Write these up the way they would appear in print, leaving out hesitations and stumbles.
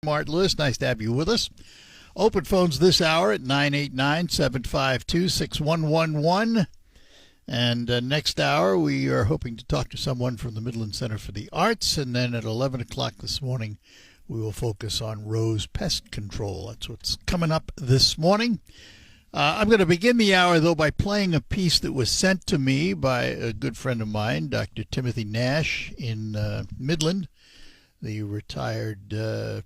Mart Lewis, nice to have you with us. Open phones this hour at 989-752-6111. And next hour, we are hoping to talk to someone from the Midland Center for the Arts. And then at 11 o'clock this morning, we will focus on Rose Pest Control. That's what's coming up this morning. I'm going to begin the hour, though, by playing a piece that was sent to me by a good friend of mine, Dr. Timothy Nash in Midland, the retired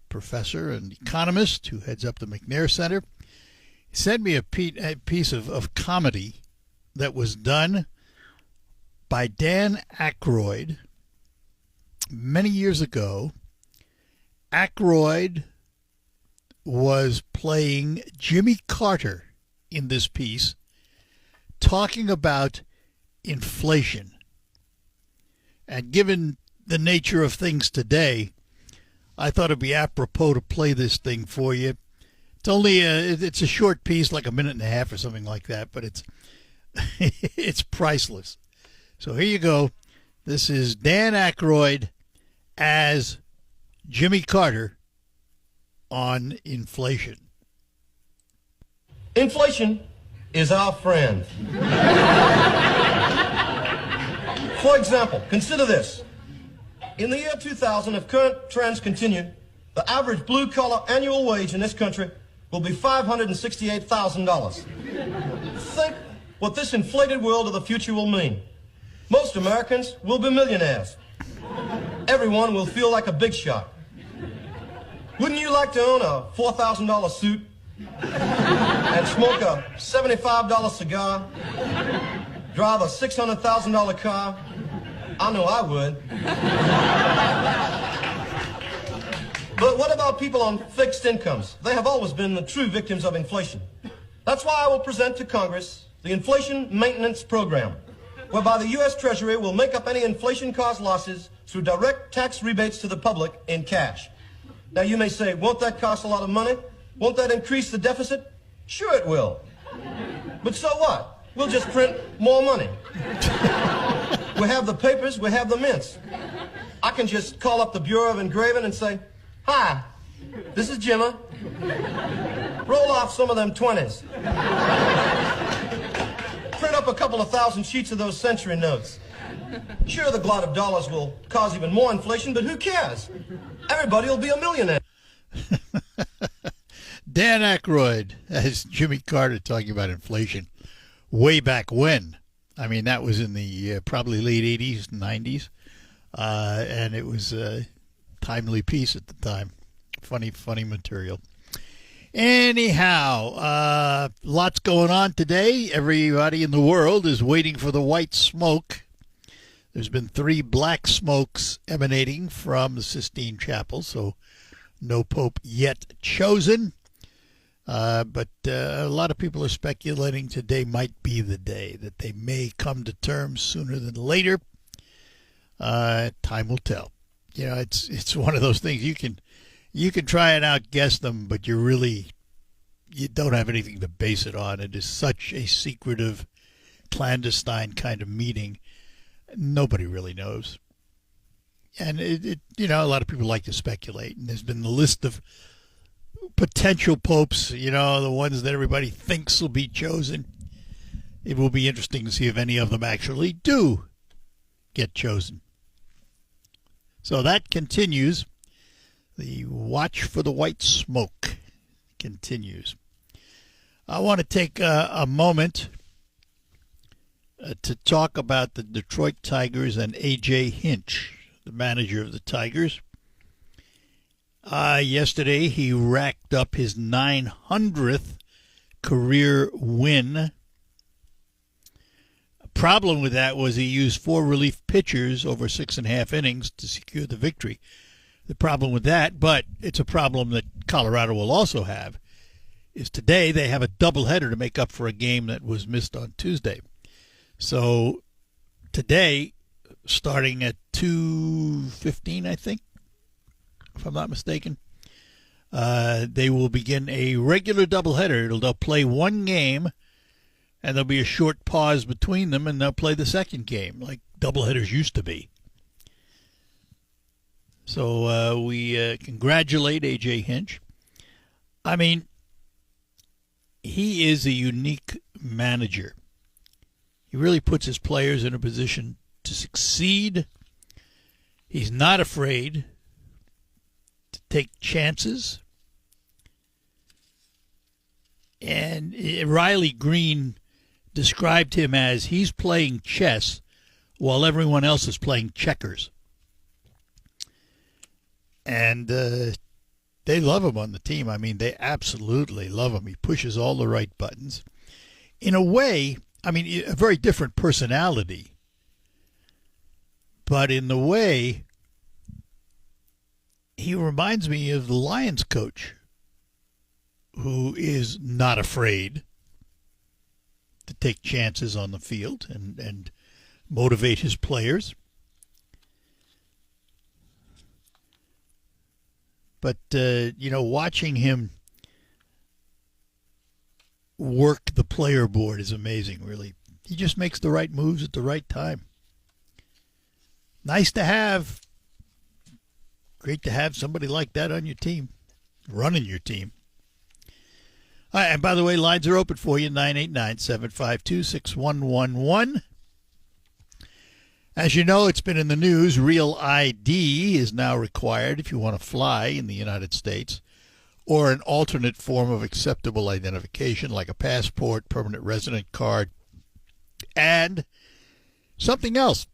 professor and economist who heads up the McNair Center. He sent me a piece of comedy that was done by Dan Aykroyd many years ago. Aykroyd was playing Jimmy Carter in this piece, talking about inflation. And given the nature of things today, I thought it'd be apropos to play this thing for you. It's only it's a short piece, like a minute and a half or something like that, but it's it's priceless. So here you go. This is Dan Aykroyd as Jimmy Carter on inflation. Inflation is our friend. For example, consider this. In the year 2000, if current trends continue, the average blue-collar annual wage in this country will be $568,000. Think what this inflated world of the future will mean. Most Americans will be millionaires. Everyone will feel like a big shot. Wouldn't you like to own a $4,000 suit and smoke a $75 cigar, drive a $600,000 car? I know I would. But what about people on fixed incomes? They have always been the true victims of inflation. That's why I will present to Congress the Inflation Maintenance Program, whereby the U.S. Treasury will make up any inflation-caused losses through direct tax rebates to the public in cash. Now you may say, won't that cost a lot of money? Won't that increase the deficit? Sure it will. But so what? We'll just print more money. We have the papers, we have the mints. I can just call up the Bureau of Engraving and say, hi, this is Jimmy. Roll off some of them 20s. Print up a couple of thousand sheets of those century notes. Sure, the glut of dollars will cause even more inflation, but who cares? Everybody will be a millionaire. Dan Aykroyd as Jimmy Carter talking about inflation way back when. I mean, that was in the probably late 80s, 90s, and it was a timely piece at the time. Funny material. Anyhow, lots going on today. Everybody in the world is waiting for the white smoke. There's been 3 black smokes emanating from the Sistine Chapel, so no pope yet chosen. But a lot of people are speculating today might be the day, that they may come to terms sooner than later. Time will tell. You know, it's one of those things you can try and outguess them, but you don't have anything to base it on. It is such a secretive, clandestine kind of meeting. Nobody really knows. And a lot of people like to speculate, and there's been the list of potential popes, the ones that everybody thinks will be chosen. It will be interesting to see if any of them actually do get chosen. So that continues. The watch for the white smoke continues. I want to take a moment to talk about the Detroit Tigers and A.J. Hinch, the manager of the Tigers. Yesterday, he racked up his 900th career win. A problem with that was he used 4 relief pitchers over 6.5 innings to secure the victory. The problem with that, but it's a problem that Colorado will also have, is today they have a doubleheader to make up for a game that was missed on Tuesday. So today, starting at 2:15, I think, if I'm not mistaken, they will begin a regular doubleheader. They'll play one game, and there'll be a short pause between them, and they'll play the second game, like doubleheaders used to be. So we congratulate A.J. Hinch. I mean, he is a unique manager. He really puts his players in a position to succeed. He's not afraid to take chances. And Riley Green described him as he's playing chess while everyone else is playing checkers. And they love him on the team. I mean, they absolutely love him. He pushes all the right buttons. In a way, I mean, a very different personality. But in the way, he reminds me of the Lions coach, who is not afraid to take chances on the field and motivate his players. But, watching him work the player board is amazing, really. He just makes the right moves at the right time. Nice to have. Great to have somebody like that on your team, running your team. All right, and by the way, lines are open for you, 989-752-6111. As you know, it's been in the news. Real ID is now required if you want to fly in the United States, or an alternate form of acceptable identification like a passport, permanent resident card, and something else.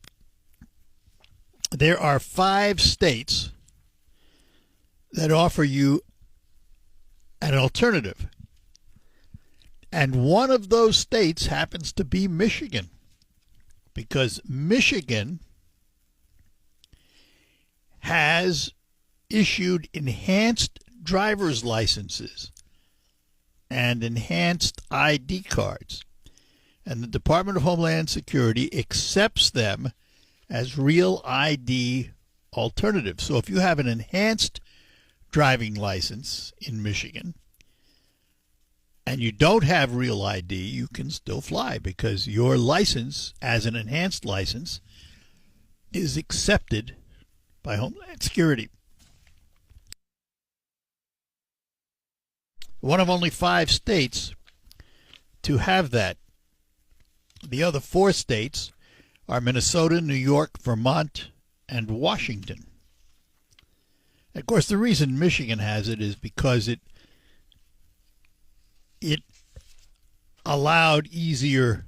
There are 5 states that offer you an alternative. And one of those states happens to be Michigan, because Michigan has issued enhanced driver's licenses and enhanced ID cards. And the Department of Homeland Security accepts them as real ID alternatives. So if you have an enhanced driving license in Michigan and you don't have real ID, you can still fly because your license as an enhanced license is accepted by Homeland Security. One of only 5 states to have that. The other 4 states are Minnesota, New York, Vermont, and Washington. Of course, the reason Michigan has it is because it allowed easier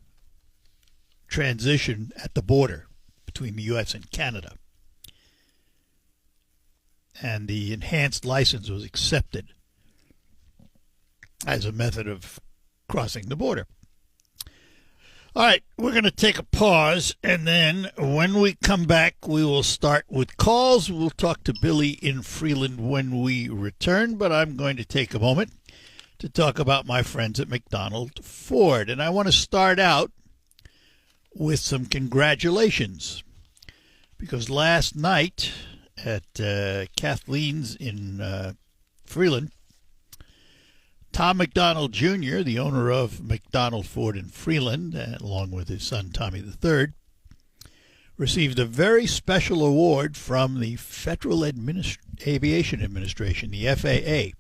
transition at the border between the U.S. and Canada. And the enhanced license was accepted as a method of crossing the border. All right, we're going to take a pause, and then when we come back, we will start with calls. We'll talk to Billy in Freeland when we return, but I'm going to take a moment to talk about my friends at McDonald Ford. And I want to start out with some congratulations, because last night at Kathleen's in Freeland, Tom McDonald Jr., the owner of McDonald Ford in Freeland, along with his son Tommy III, received a very special award from the Federal Aviation Administration, the FAA.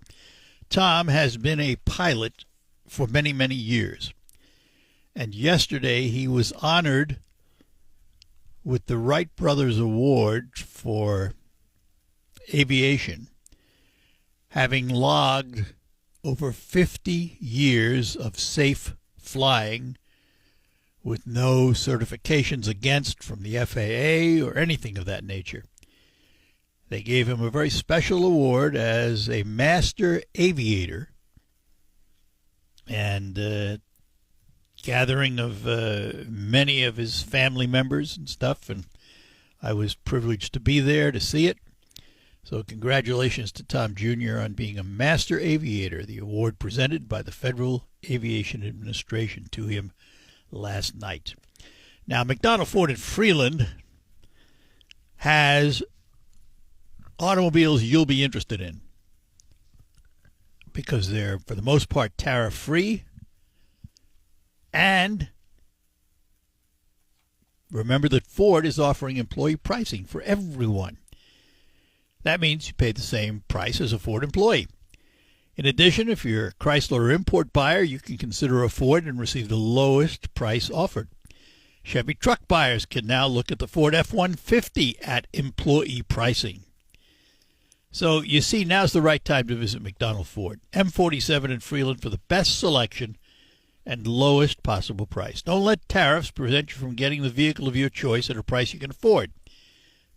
Tom has been a pilot for many, many years. And yesterday he was honored with the Wright Brothers Award for aviation, having logged over 50 years of safe flying with no certifications against from the FAA or anything of that nature. They gave him a very special award as a master aviator, and gathering of many of his family members and stuff, and I was privileged to be there to see it. So congratulations to Tom Jr. on being a master aviator, the award presented by the Federal Aviation Administration to him last night. Now, McDonald Ford in Freeland has automobiles you'll be interested in because they're, for the most part, tariff-free. And remember that Ford is offering employee pricing for everyone. That means you pay the same price as a Ford employee. In addition, if you're a Chrysler import buyer, you can consider a Ford and receive the lowest price offered. Chevy truck buyers can now look at the Ford F-150 at employee pricing. So you see, now's the right time to visit McDonald Ford, M47 in Freeland, for the best selection and lowest possible price. Don't let tariffs prevent you from getting the vehicle of your choice at a price you can afford.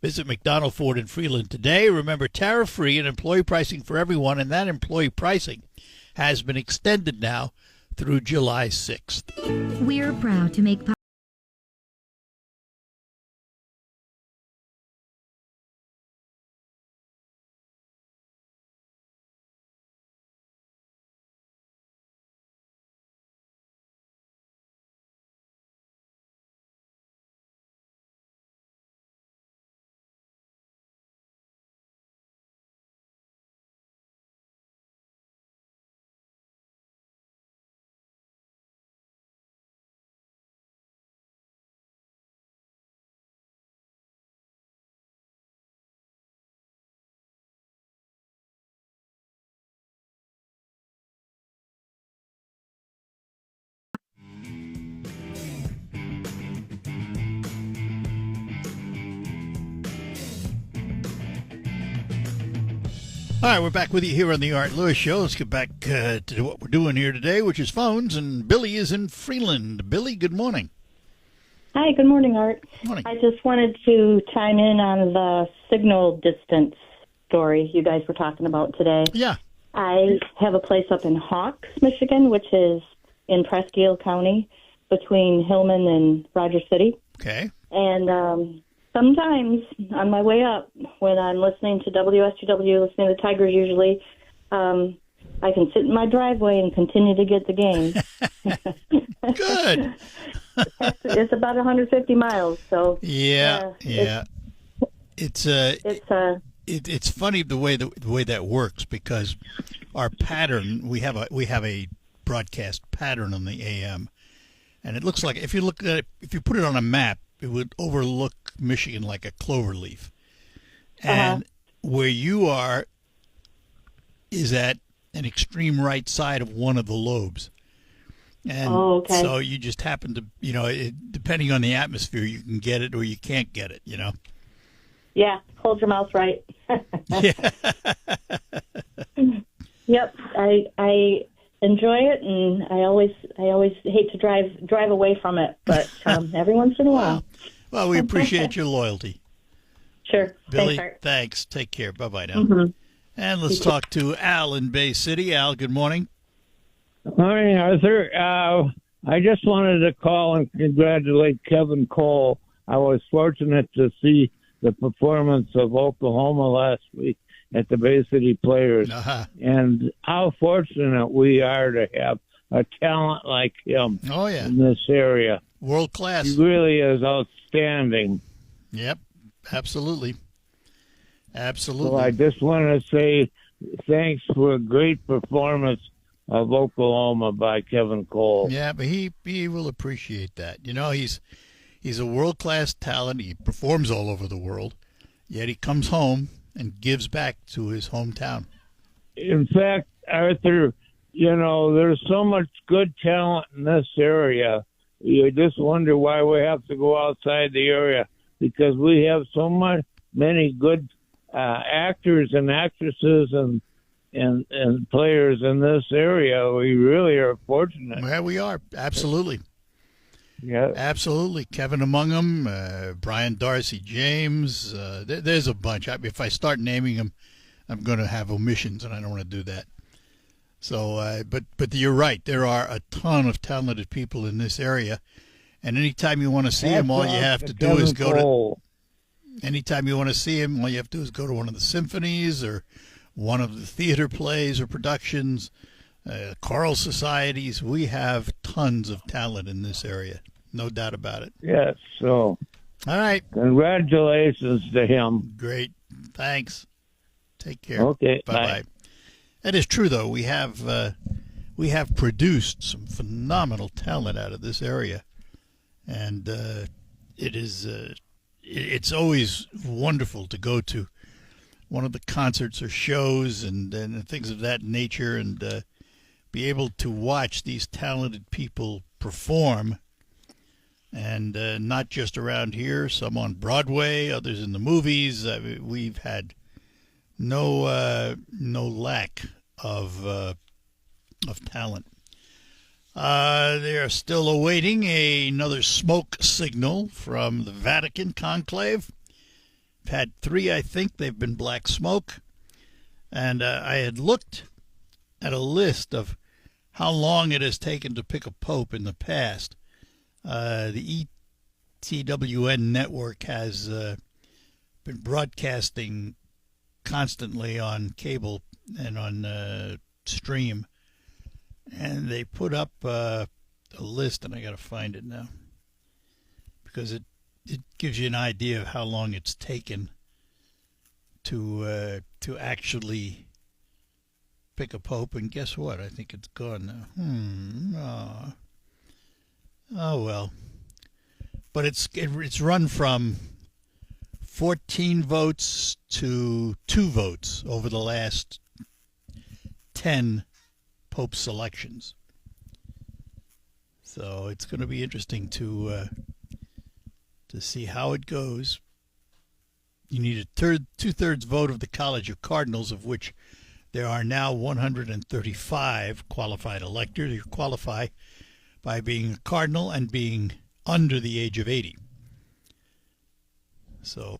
Visit McDonald Ford in Freeland today. Remember, tariff-free and employee pricing for everyone, and that employee pricing has been extended now through July 6th. We're proud to make All right, we're back with you here on the Art Lewis Show. Let's get back to what we're doing here today, which is phones, and Billy is in Freeland. Billy, good morning. Hi, good morning, Art. Morning. I just wanted to chime in on the signal distance story you guys were talking about today. Yeah. I have a place up in Hawks, Michigan, which is in Presque Isle County, between Hillman and Rogers City. Okay. And sometimes on my way up, when I'm listening to WSGW, listening to the Tigers usually, I can sit in my driveway and continue to get the game. Good. It's about 150 miles, so Yeah. It's funny the way that works, because our pattern, we have a broadcast pattern on the AM, and it looks like, if you put it on a map, it would overlook Michigan like a clover leaf. And where you are is at an extreme right side of one of the lobes. And so you just happen to, depending on the atmosphere, you can get it or you can't get it, Yeah, hold your mouth right. Yeah. Yep, I enjoy it, and I always hate to drive away from it, but every once in a while. Well, we appreciate your loyalty. Sure. Billy, Thanks, Art. thanks. Take care. Bye-bye now. Mm-hmm. And let's talk to Al in Bay City. Al, good morning. Morning, Arthur. I just wanted to call and congratulate Kevin Cole. I was fortunate to see the performance of Oklahoma last week at the Bay City Players, and how fortunate we are to have a talent like him in this area. World class. He really is outstanding. Yep, absolutely. So I just want to say thanks for a great performance of Oklahoma by Kevin Cole. Yeah, but he will appreciate that. He's a world-class talent. He performs all over the world, yet he comes home and gives back to his hometown. In fact, Arthur, there's so much good talent in this area. You just wonder why we have to go outside the area, because we have so many good actors and actresses and players in this area. We really are fortunate. Well, we are. Absolutely. Yeah. Absolutely. Kevin among them, Brian Darcy James. There's a bunch. If I start naming them, I'm going to have omissions, and I don't want to do that. So, but you're right. There are a ton of talented people in this area, and anytime you want to see them, all you have to do is go to. Anytime you want to see him, all you have to do is go to one of the symphonies or one of the theater plays or productions, choral societies. We have tons of talent in this area, no doubt about it. Yes. So, all right. Congratulations to him. Great. Thanks. Take care. Okay. Bye-bye. That is true, though. We have produced some phenomenal talent out of this area, and it's always wonderful to go to one of the concerts or shows and things of that nature, and be able to watch these talented people perform, and not just around here, some on Broadway, others in the movies. We've had no lack of talent. They are still awaiting another smoke signal from the Vatican conclave. I've had 3, I think. They've been black smoke. And I had looked at a list of how long it has taken to pick a pope in the past. The ETWN network has been broadcasting constantly on cable and on stream. And they put up a list, and I got to find it now, because it gives you an idea of how long it's taken to actually pick a pope. And guess what? I think it's gone now. Oh well. But it's run from 14 votes to 2 votes over the last 10 Pope selections. So it's going to be interesting to see how it goes. You need a 2/3 vote of the College of Cardinals, of which there are now 135 qualified electors. You qualify by being a cardinal and being under the age of 80. So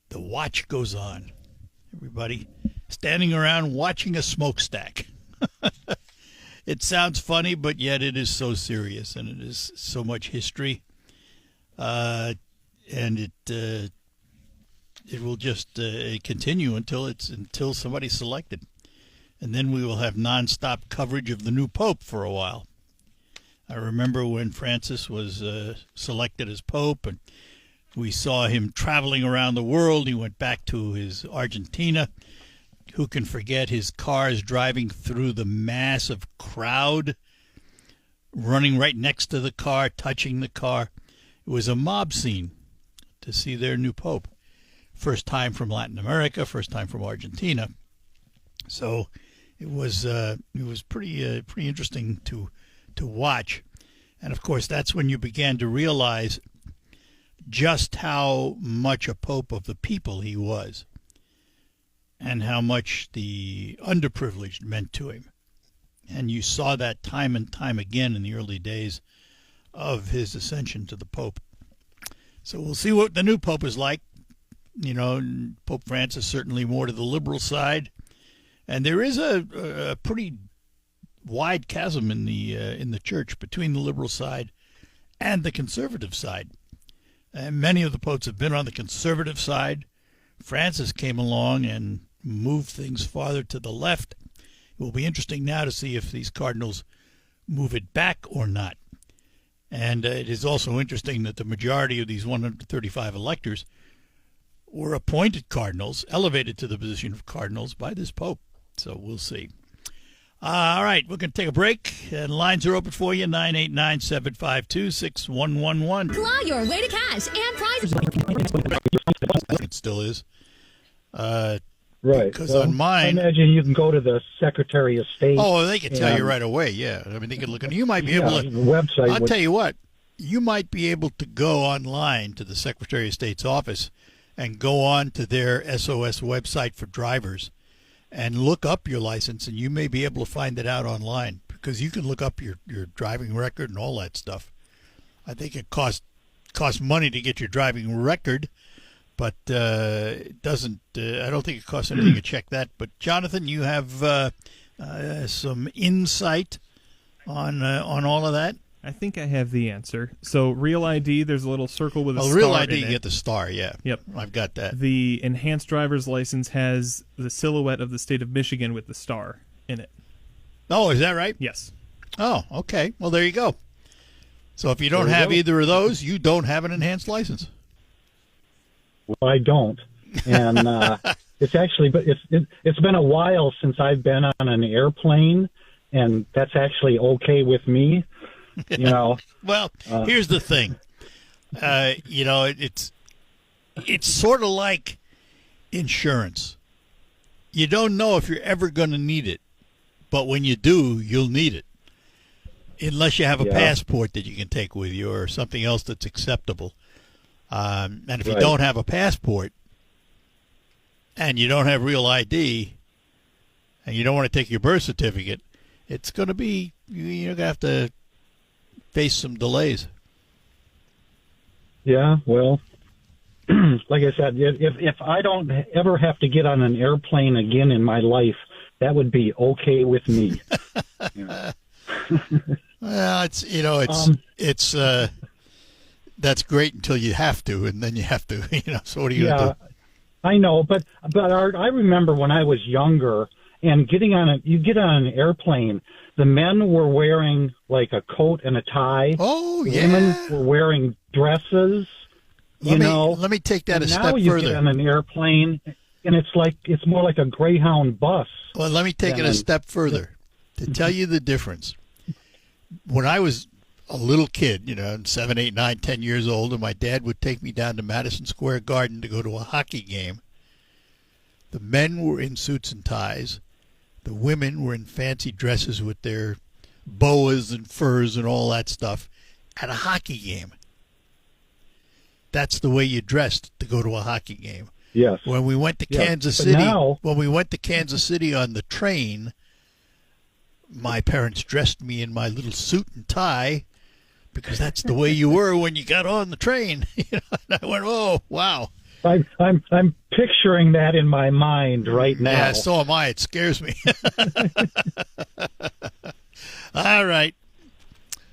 the watch goes on. Everybody standing around watching a smokestack. It sounds funny, but yet it is so serious, and it is so much history, and it will just continue until somebody's selected, and then we will have nonstop coverage of the new pope for a while. I remember when Francis was selected as pope, and we saw him traveling around the world. He went back to his Argentina. Who can forget his cars driving through the massive crowd, running right next to the car, touching the car? It was a mob scene to see their new pope. First time from Latin America, first time from Argentina. So it was pretty interesting to watch. And of course, that's when you began to realize just how much a pope of the people he was, and how much the underprivileged meant to him. And you saw that time and time again in the early days of his ascension to the Pope. So we'll see what the new Pope is like. You know, Pope Francis certainly more to the liberal side. And there is a pretty wide chasm in the church between the liberal side and the conservative side. And many of the popes have been on the conservative side. Francis came along and moved things farther to the left. It will be interesting now to see if these cardinals move it back or not. And it is also interesting that the majority of these 135 electors were appointed cardinals, elevated to the position of cardinals by this pope. So we'll see. All right, we're going to take a break, and lines are open for you, 989-752-6111. Claw your way to cash and prizes. It still is. Right. Because on mine, I imagine you can go to the Secretary of State. Oh, they can tell you right away, yeah. I mean, they can look at it. You might be able to. The website. I'll tell you what. You might be able to go online to the Secretary of State's office and go on to their SOS website for drivers and look up your license, and you may be able to find it out online, because you can look up your driving record and all that stuff. I think it costs money to get your driving record, but it doesn't. I don't think it costs anything to check that. But Jonathan, you have some insight on all of that. I think I have the answer. So Real ID, there's a little circle with a star Real ID, in you it. get the star, yeah. Yep. I've got that. The enhanced driver's license has the silhouette of the state of Michigan with the star in it. Oh, is that right? Yes. Oh, okay. Well, there you go. So if you don't have either of those, you don't have an enhanced license. Well, I don't, and it's actually, but it's been a while since I've been on an airplane, and that's actually okay with me. You know. Well, here's the thing. You know, it's sort of like insurance. You don't know if you're ever going to need it, but when you do, you'll need it. Unless you have a passport that you can take with you or something else that's acceptable. And if you don't have a passport and you don't have real ID and you don't want to take your birth certificate, it's going to be, you're going to have to face some delays. Yeah, well, like I said, if I don't ever have to get on an airplane again in my life, that would be okay with me. Well, it's that's great until you have to, and then you have to, so what are you going to do? I know, but Art, I remember when I was younger and you get on an airplane, the men were wearing like a coat and a tie. Oh, the yeah. Women were wearing dresses. Let me take that a step further. Now you get on an airplane, and it's more like a Greyhound bus. Well, let me take it a step further to tell you the difference. When I was a little kid, 7, 8, 9, 10 years old, and my dad would take me down to Madison Square Garden to go to a hockey game, the men were in suits and ties. The women were in fancy dresses with their boas and furs and all that stuff at a hockey game. That's the way you dressed to go to a hockey game. Yes. When we went to Kansas City, on the train, my parents dressed me in my little suit and tie because that's the way you were when you got on the train. And I went, oh, wow. I'm picturing that in my mind right now. Yeah, so am I. It scares me. All right.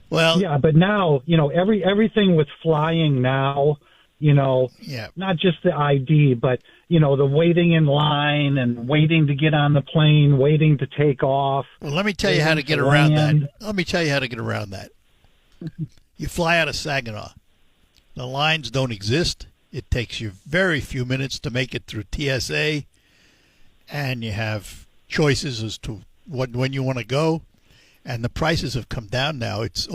Well, yeah, but now, everything with flying now, not just the ID, but, the waiting in line and waiting to get on the plane, waiting to take off. Well, let me tell you how to get around that. You fly out of Saginaw. The lines don't exist. It takes you very few minutes to make it through TSA, and you have choices as to when you want to go. And the prices have come down now. It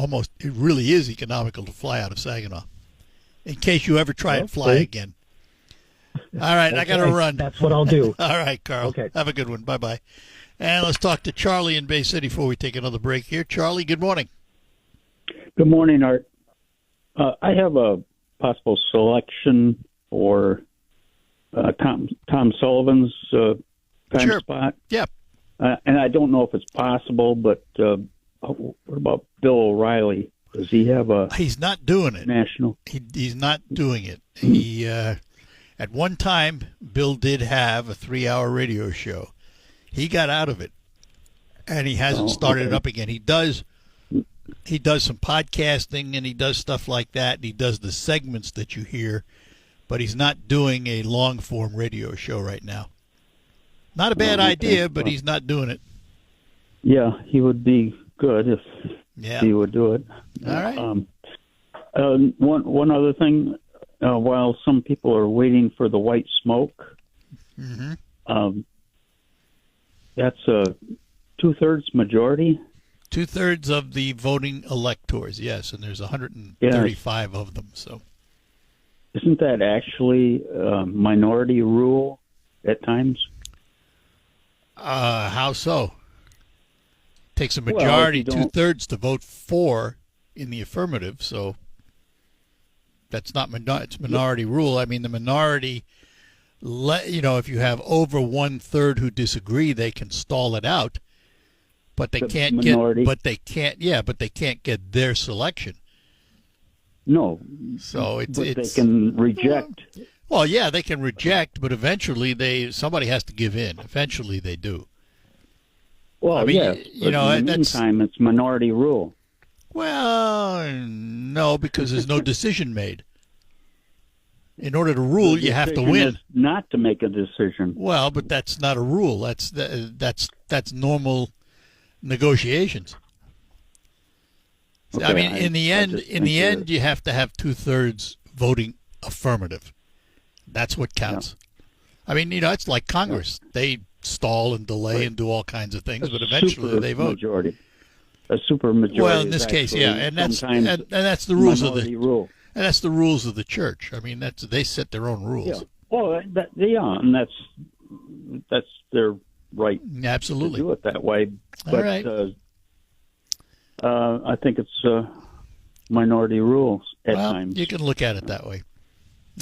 really is economical to fly out of Saginaw. In case you ever try and fly again. All right, okay. I got to run. That's what I'll do. All right, Carl. Okay. Have a good one. Bye-bye. And let's talk to Charlie in Bay City before we take another break here. Charlie, good morning. Good morning, Art. I have a possible selection for Tom Sullivan's time spot. Yeah. And I don't know if it's possible, but what about Bill O'Reilly? Does he have a? He's not doing it. National. He's not doing it. He at one time, Bill did have a 3-hour radio show. He got out of it, and he hasn't started it up again. He does some podcasting, and he does stuff like that, and he does the segments that you hear, but he's not doing a long-form radio show right now. Not a bad idea, but he's not doing it. Yeah, he would be good if he would do it. All right. One other thing, while some people are waiting for the white smoke, that's a 2/3 majority. 2/3 of the voting electors, yes, and there's 135 of them. So, isn't that actually minority rule at times? How so? Takes a majority, 2/3, to vote for in the affirmative. So that's not it's minority rule. I mean, the minority, if you have over 1/3 who disagree, they can stall it out, but they can't get their selection. No. So they can reject. Well, yeah, they can reject, but eventually somebody has to give in. Eventually, they do. Well, in the meantime, it's minority rule. Well, no, because there's no decision made. In order to rule, you have to win. Is not to make a decision. Well, but that's not a rule. That's normal negotiations. Okay, I mean, in the end, you have to have 2/3 voting affirmative. That's what counts. Yeah. I mean, it's like Congress. They stall and delay and do all kinds of things, but eventually they vote. A super majority. Well, in this case, yeah, and that's the rules of the rule. And that's the rules of the church. I mean, they set their own rules. Well, and that's their right Absolutely. to do it that way. All But right. I think it's minority rules at Well, times. you can look at it that way.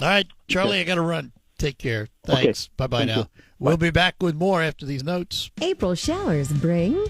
All right, Charlie, I got to run. Take care. Thanks. Okay. Bye-bye Thank now. you. We'll be back with more after these notes. April showers bring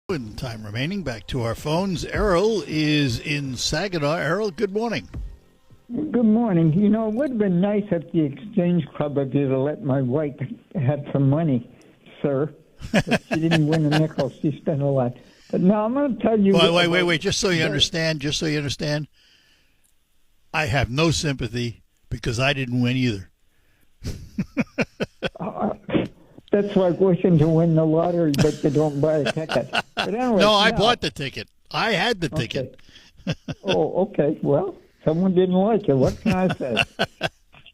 In time remaining, back to our phones. Errol is in Saginaw. Errol, good morning. Good morning. You know, it would have been nice at the Exchange Club of you to let my wife have some money, sir. But she didn't win a nickel. She spent a lot. But now I'm going to tell you. Wait. Just so you understand, I have no sympathy because I didn't win either. That's like wishing to win the lottery, but you don't buy a ticket. But anyway, No, I now- bought the ticket. I had the ticket. Oh, okay. Well, someone didn't like it. What can I say?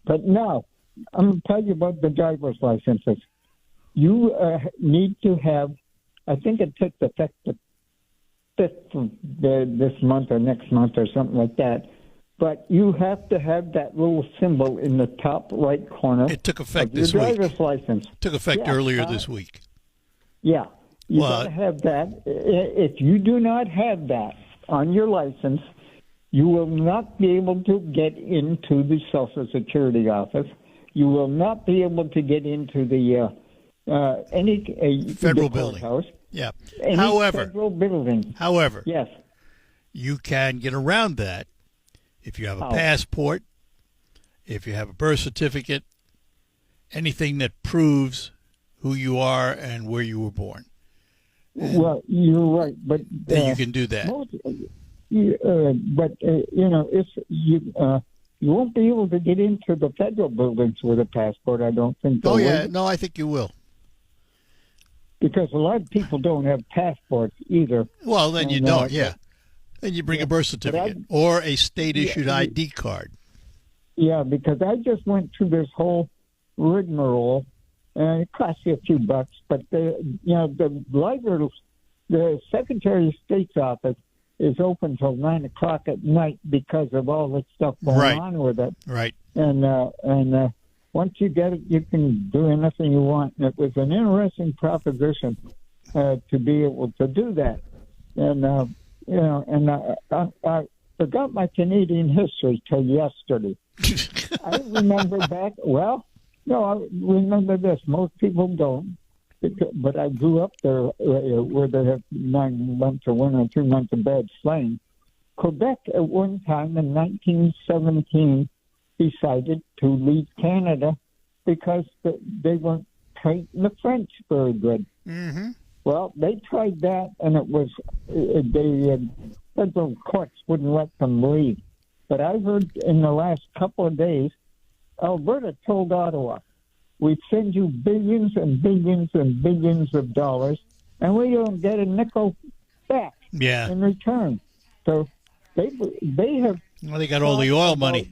But now, I'm going to tell you about the driver's licenses. You need to have, I think it takes effect the 5th of this month or next month or something like that. But you have to have that little symbol in the top right corner. It took effect of your this week. driver's license. Took effect Yeah, earlier this week. Yeah. You Well, got to have that. If you do not have that on your license, you will not be able to get into the Social Security office. You will not be able to get into the Federal the building. courthouse. Yeah. Any However, federal building. yes, you can get around that if you have a How? passport, if you have a birth certificate, anything that proves who you are and where you were born. Well, you're right, but Then you can do that. If you won't be able to get into the federal buildings with a passport. I don't think. Oh will yeah, you? no, I think you will. Because a lot of people don't have passports either. Well, then you And, don't. Yeah, then you bring a birth But I- certificate or a state-issued ID card. Yeah, because I just went through this whole rigmarole, and it cost you a few bucks. But the library, the Secretary of State's office is open till 9 o'clock at night because of all the stuff going Right. on with it. Right. And once you get it, you can do anything you want. And it was an interesting proposition to be able to do that. And I forgot my Canadian history till yesterday. I remember back. Well, no, I remember this. Most people don't. But I grew up there where they have 9 months or 1 or 2 months of bad slang. Quebec at one time in 1917 decided to leave Canada because they weren't treating the French very good. Mm-hmm. Well, they tried that, and it was the federal courts wouldn't let them leave. But I heard in the last couple of days, Alberta told Ottawa, we send you billions and billions and billions of dollars, and we don't get a nickel back in return. So they have. Well, they got all the oil money.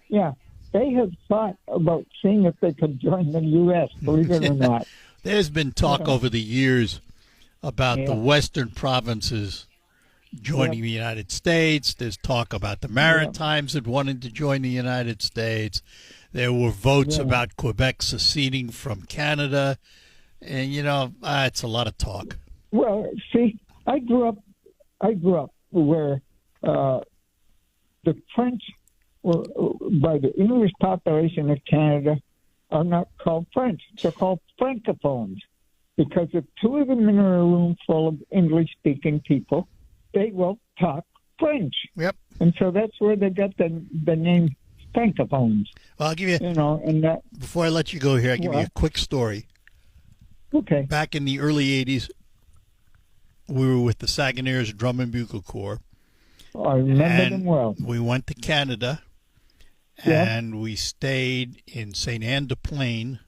Yeah, they have thought about seeing if they could join the U.S., believe it or not. There's been talk over the years about the western provinces joining the United States. There's talk about the Maritimes that wanted to join the United States. There were votes about Quebec seceding from Canada. And, it's a lot of talk. Well, see, I grew up where the French, by the English population of Canada, are not called French. They're called Francophones. Because if 2 of them in a room full of English-speaking people, they will talk French. Yep. And so that's where they got the name Francophones. Well, I'll give you, and that, before I let you go here, I'll give you a quick story. Okay. Back in the early 80s, we were with the Saguenayers Drum and Bugle Corps, I remember And them well. we went to Canada, Yeah. and we stayed in St. Anne de Plaine